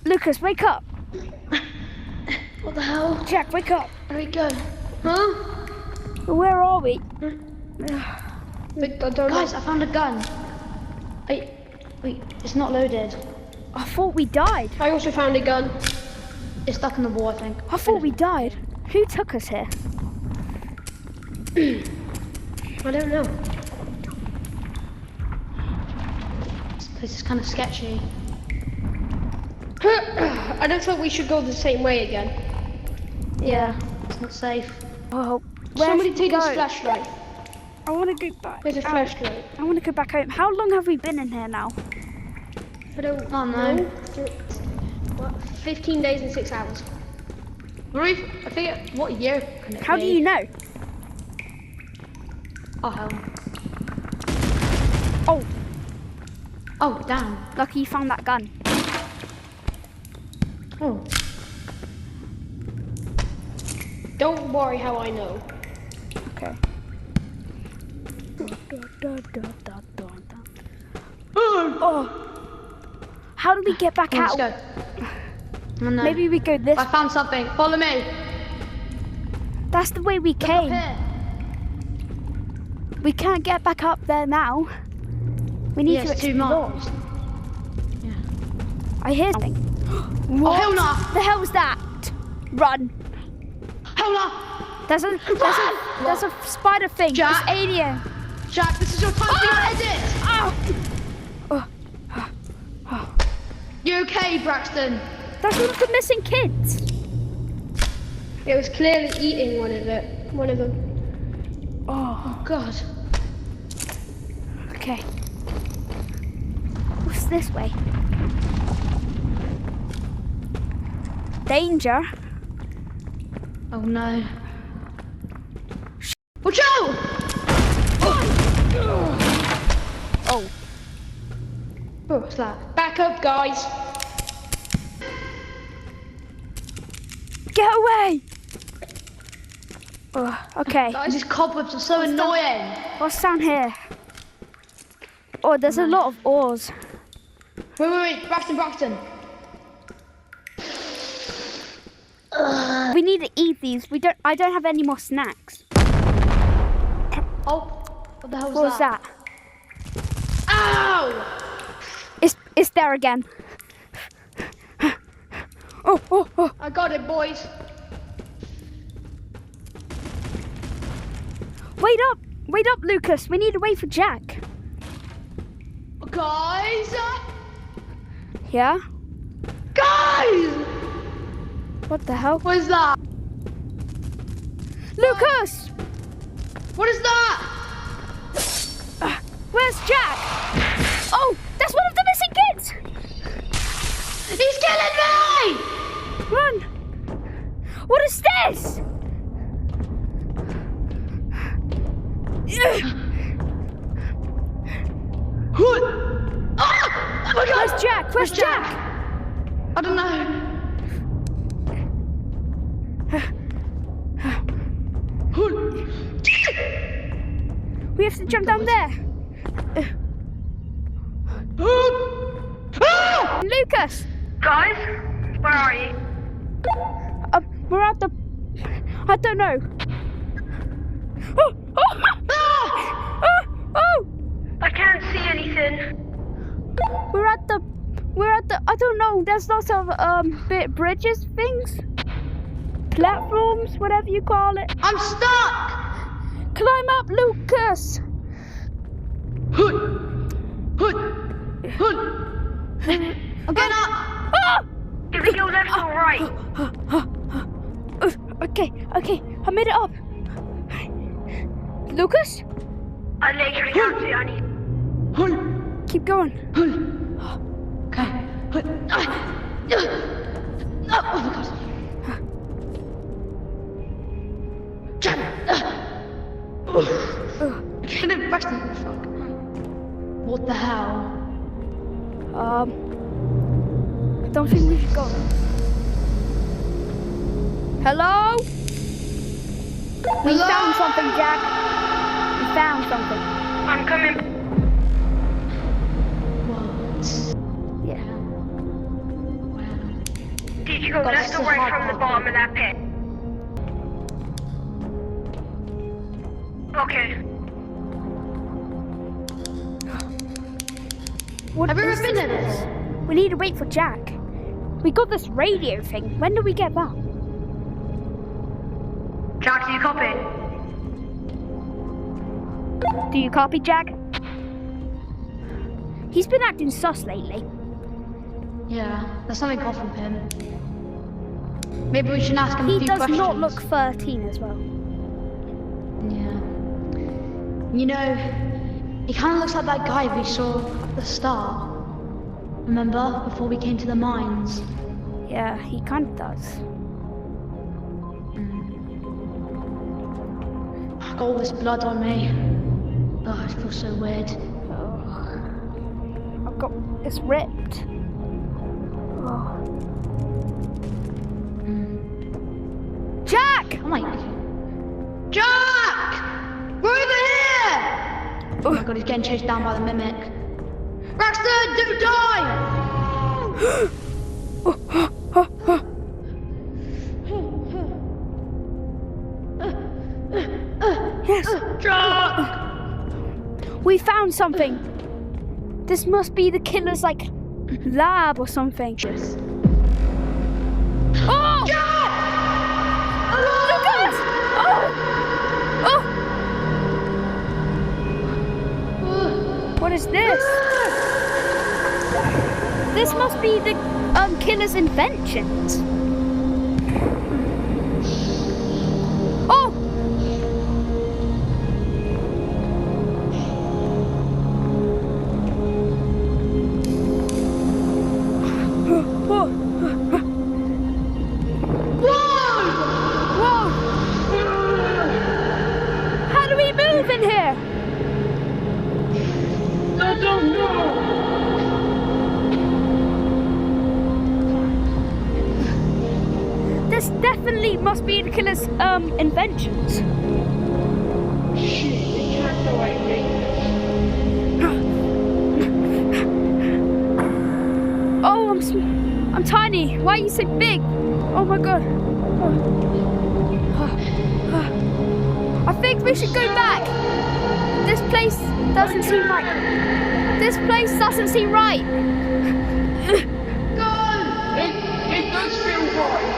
Lucas, wake up. What the hell? Jack, wake up. Where are we going? Huh? Where are we? Guys, I found a gun. Wait, it's not loaded. I thought we died. I also found a gun. It's stuck in the wall, I think. I thought we died. Who took us here? I don't know. This place is kind of sketchy. I don't think we should go the same way again. Yeah. It's not safe. Oh, Somebody take this flashlight. I want to go back. There's a flashlight. I want to go back home. How long have we been in here now? I don't know. What, 15 days and 6 hours. I think, what year can it How be? do you know? Oh, hell. Oh, Oh, damn. lucky you found that gun. Oh. Don't worry how I know. Okay. Oh. How do we get back Come on, out? let's go. Oh, no. Maybe we go this. I found something. Follow me. That's the way we Look up came. here. We can't get back up there now. We need to It's 2 explore. miles. Yeah. I hear something. Oh, hell no. The hell was that? Run. Hell no. There's a spider thing. Jack. It's alien. Jack, this is your time for your edit. Oh. You okay, Braxton? That's one of the missing kids. It was clearly eating one of them. Oh, God. okay. What's this way? Danger. Oh no. Watch out! Oh. Oh, what's that? Back up, guys. Get away! Oh, okay. Guys, these cobwebs are so annoying. What's down here? Oh, there's a lot of ores. Wait, Braxton. We need to eat these. I don't have any more snacks. Oh, what the hell What was that? Ow! It's there again. Oh. I got it, boys. Wait up, Lucas. We need to wait for Jack. Guys! Yeah? Guys! What the hell? What is that? Lucas! What is that? Where's Jack? Oh, that's one of the missing kids! He's killing me! Run! What is this? Oh my God! Where's Jack? Where's Jack? I don't know. We have to jump down there. Lucas! Guys, where are you? We're at the... I don't know. Oh! I can't see anything. We're at the... I don't know. There's lots of bridges things. Platforms, whatever you call it. I'm stuck! Climb up, Lucas! I'm getting up! Ah! Is it your left or right? Okay, I made it up. Lucas? I literally can't see anything. Keep going. Okay. Oh my God. Jack! Get it, Braxton. Fuck. What the hell? I don't think we should go. Hello? We found something, Jack. We found something. I'm coming. What? Yeah. Did you go Got left or so right hard from the copy. bottom of that pit? Okay. What Have you is ever been there this? before? We need to wait for Jack. We got this radio thing. When do we get that? Jack, do you copy? Do you copy, Jack? He's been acting sus lately. Yeah, there's something off from him. Maybe we should ask him a He few does questions. not look 13 as well. Yeah. You know, he kind of looks like that guy we saw at the start. Remember, before we came to the mines? Yeah, he kind of does. I got all this blood on me. Oh, it feels so weird. I've got... It's ripped. Oh. Jack! Oh my... Jack! We're over here! Oh my god, he's getting chased down by the mimic. Braxton, don't die! Yes! Jack! We found something! This must be the killer's, like, lab or something. Oh! Jack! Look at us! Oh! Oh! What is this? This must be the killer's inventions. Oh! Whoa! How do we move in here? I don't know. This definitely must be the killer's inventions. Oh, I'm tiny. Why are you so big? Oh my god. I think we should go back. This place doesn't seem right. This place doesn't seem right. It does feel right.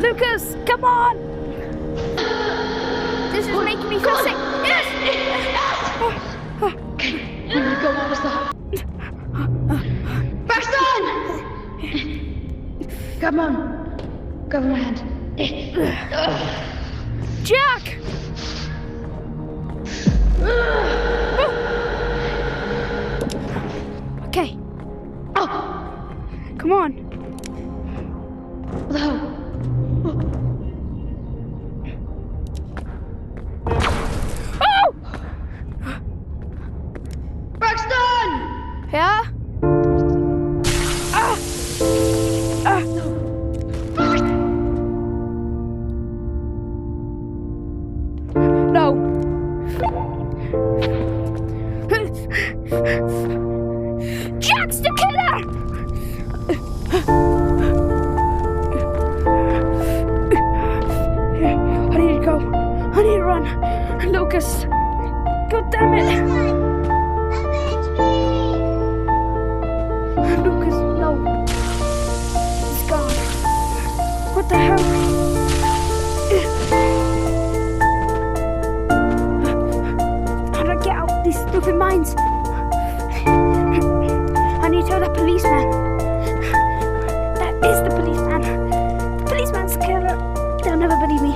Lucas, come on! This is making me feel sick. Yes! Oh my god, what was that? Braxton! Come on. Grab my hand. Jack! Okay, Oh! come on. What the hell? Oh! Braxton! Yeah? Ah! Ah! No. Jack's the killer! I need to go. I need to run. Lucas. God damn it. Lucas, no. He's gone. What the hell? How do I get out of these stupid mines? I need to tell the policeman. That is the policeman. The policeman's the killer. They'll never believe me.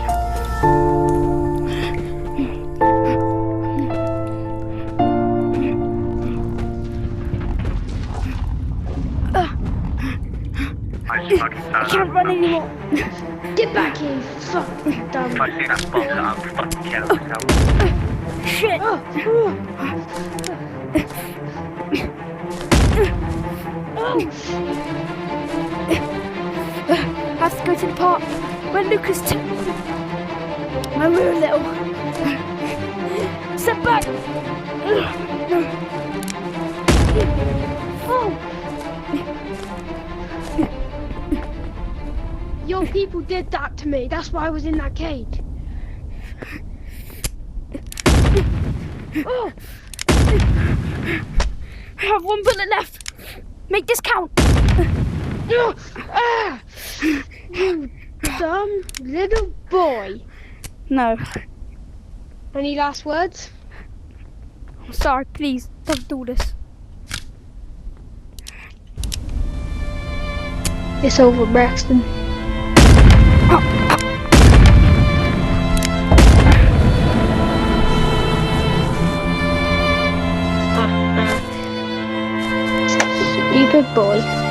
I can't run anymore. Get back here, you fucking dumb. If I see that box, I'm fucking killing myself. Shit. I have to go to the part where Lucas took when we were little. Step back. Oh. Your people did that to me. That's why I was in that cage. Oh, I have 1 bullet left. Make this count. you dumb little boy. No. Any last words? I'm sorry, please don't do this. It's over, Braxton. Stupid boy.